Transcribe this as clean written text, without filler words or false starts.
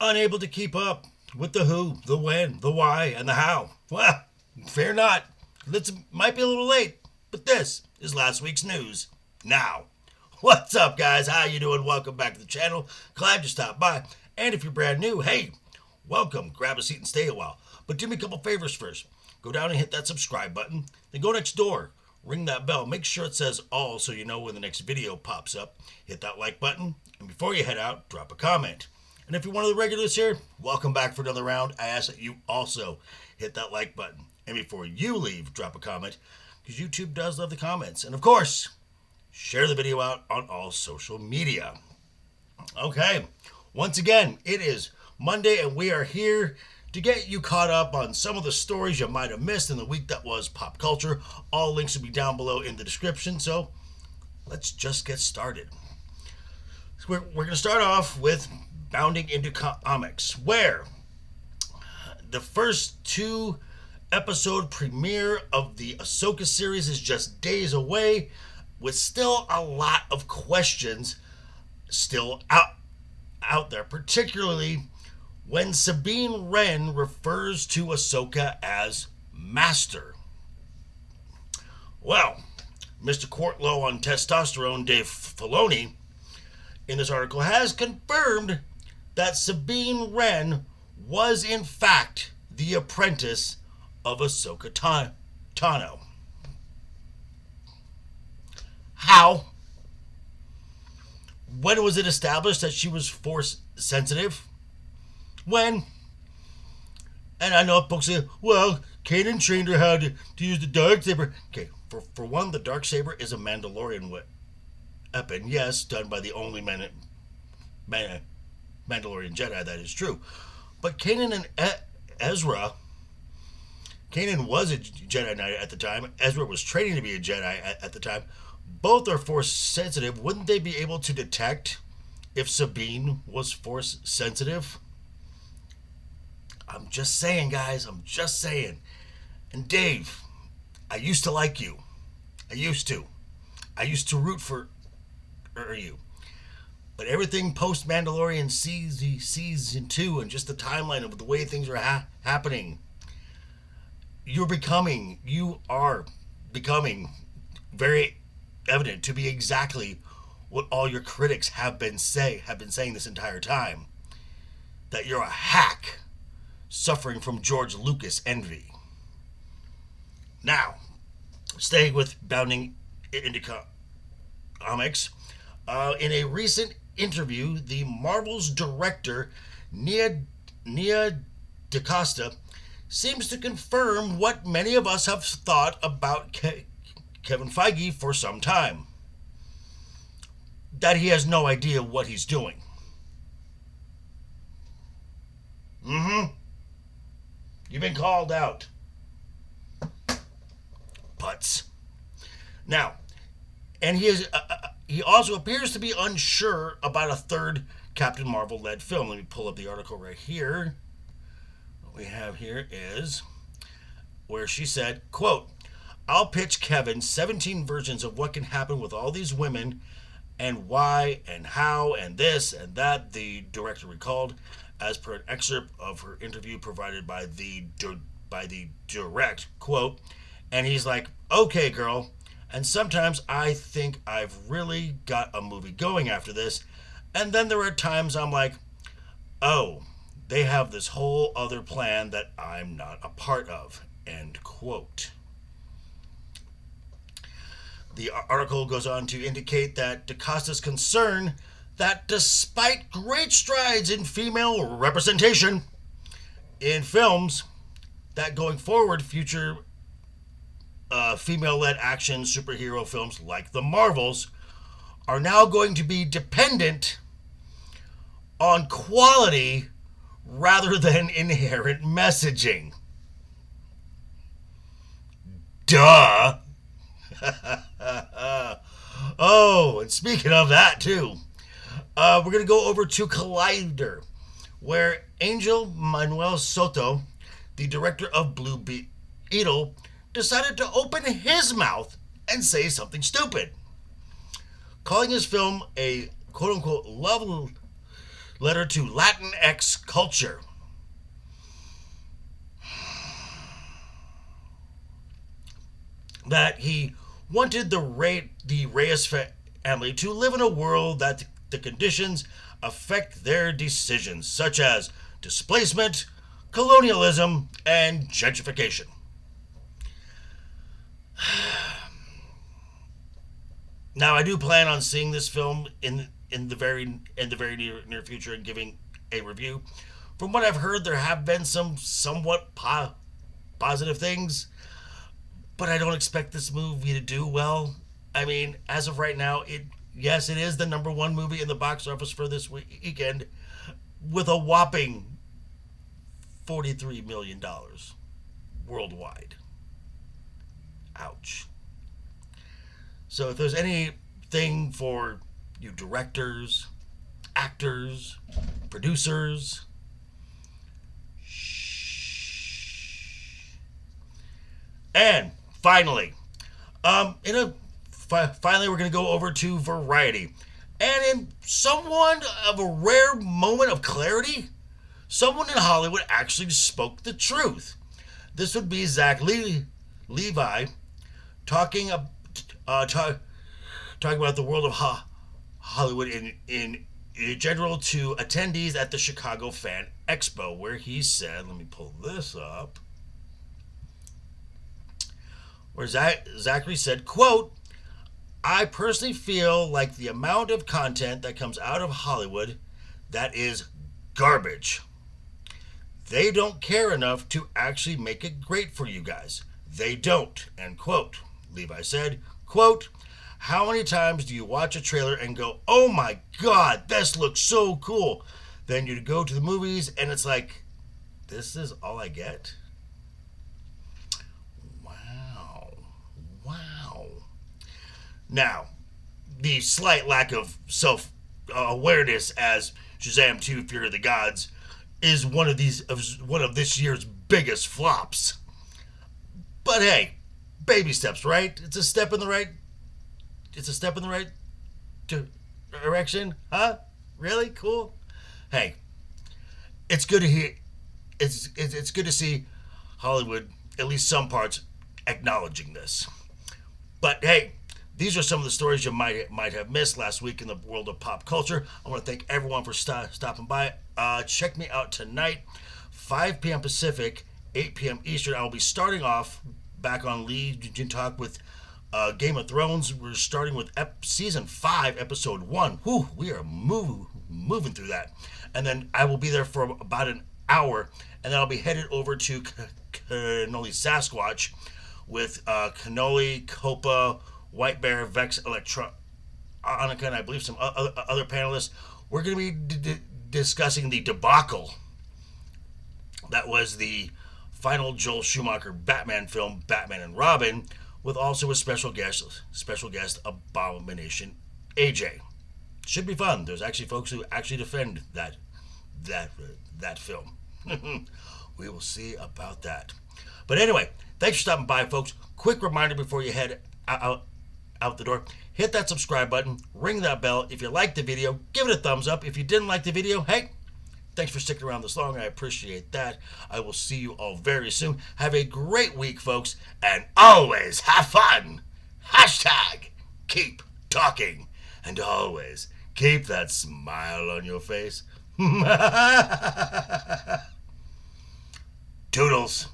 Unable to keep up with the who, the when, the why, and the how. Well, fear not. This might be a little late, but this is last week's news. Now, what's up, guys? How you doing? Welcome back to the channel. Glad you stopped by. And if you're brand new, hey, welcome. Grab a seat and stay a while. But do me a couple favors first. Go down and hit that subscribe button. Then go next door. Ring that bell. Make sure it says all so you know when the next video pops up. Hit that like button. And before you head out, drop a comment. And if you're one of the regulars here, welcome back for another round. I ask that you also hit that like button. And before you leave, drop a comment, because YouTube does love the comments. And of course, share the video out on all social media. Okay, once again, it is Monday, and we are here to get you caught up on some of the stories you might have missed in the week that was pop culture. All links will be down below in the description, so let's just get started. So we're going to start off with bounding into comics, where the first two episode premiere of the Ahsoka series is just days away, with still a lot of questions still out there, particularly when Sabine Wren refers to Ahsoka as Master. Well, Mr. Courtlow on testosterone, Dave Filoni, in this article has confirmed that Sabine Wren was in fact the apprentice of Ahsoka Tano. How? When was it established that she was force sensitive? When? And I know folks say, well, Kanan trained her how to use the darksaber. Okay, for one, the darksaber is a Mandalorian weapon. Yes, done by the only Mandalorian Jedi, that is true. But Kanan and Ezra, Kanan was a Jedi Knight at the time. Ezra was training to be a Jedi at the time. Both are force sensitive. Wouldn't they be able to detect if Sabine was force sensitive? I'm just saying, guys. I'm just saying. And Dave, I used to like you. I used to root for you. But everything post Mandalorian season 2 and just the timeline of the way things are happening, you are becoming very evident to be exactly what all your critics have been saying this entire time. That you're a hack suffering from George Lucas envy. Now, staying with bounding into comics, in a recent interview, the Marvel's director, Nia DaCosta, seems to confirm what many of us have thought about Kevin Feige for some time. That he has no idea what he's doing. You've been called out. Putz. Now, and he also appears to be unsure about a third Captain Marvel-led film. Let me pull up the article right here. What we have here is where she said, quote, I'll pitch Kevin 17 versions of what can happen with all these women and why and how and this and that, the director recalled, as per an excerpt of her interview provided by the direct, quote, and he's like, okay, girl, and sometimes I think I've really got a movie going after this, and then there are times I'm like, oh, they have this whole other plan that I'm not a part of, end quote. The article goes on to indicate that DaCosta's concern that despite great strides in female representation in films, that going forward, future female-led action superhero films like the Marvels are now going to be dependent on quality rather than inherent messaging. Duh. Oh, and speaking of that too, we're going to go over to Collider, where Angel Manuel Soto, the director of Blue Beetle, decided to open his mouth and say something stupid, calling his film a quote-unquote love letter to Latinx culture. That he wanted the Reyes family to live in a world that the conditions affect their decisions, such as displacement, colonialism, and gentrification. Now, I do plan on seeing this film in the very near future and giving a review. From what I've heard, there have been some somewhat positive things, but I don't expect this movie to do well. I mean, as of right now, it is the number one movie in the box office for this weekend, with a whopping $43 million worldwide. Ouch. So if there's anything for you directors, actors, producers, shh. And finally, finally we're gonna go over to Variety, and in somewhat of a rare moment of clarity, someone in Hollywood actually spoke the truth. This would be Levi talking talking about the world of Hollywood in general to attendees at the Chicago Fan Expo, where he said, let me pull this up, where Zachary said, quote, "I personally feel like the amount of content that comes out of Hollywood, that is garbage. They don't care enough to actually make it great for you guys. They don't," end quote. Levi said, quote, "How many times do you watch a trailer and go, oh my God, this looks so cool? Then you go to the movies and it's like, this is all I get?" Wow. Now, the slight lack of self-awareness as Shazam 2: Fury of the Gods is one of this year's biggest flops. But hey, baby steps, right? It's a step in the right direction, huh? Really cool. Hey, it's good to hear. It's good to see Hollywood, at least some parts, acknowledging this. But hey, these are some of the stories you might have missed last week in the world of pop culture. I want to thank everyone for stopping by. Check me out tonight, 5 p.m. Pacific, 8 p.m. Eastern. I will be starting off back on Legion Talk with Game of Thrones. We're starting with Season 5, Episode 1. Whew, we are moving through that. And then I will be there for about an hour, and then I'll be headed over to Cannoli Sasquatch with Cannoli, Copa, White Bear, Vex, Electronica, and I believe some other panelists. We're going to be discussing the debacle that was the final Joel Schumacher Batman film, Batman and Robin, with also a special guest Abomination AJ. Should be fun. There's actually folks who actually defend that film. We will see about that. But anyway, thanks for stopping by, folks. Quick reminder before you head out the door. Hit that subscribe button. Ring that bell. If you liked the video, give it a thumbs up. If you didn't like the video, hey, thanks for sticking around this long. I appreciate that. I will see you all very soon. Have a great week, folks. And always have fun. Hashtag keep talking. And always keep that smile on your face. Toodles.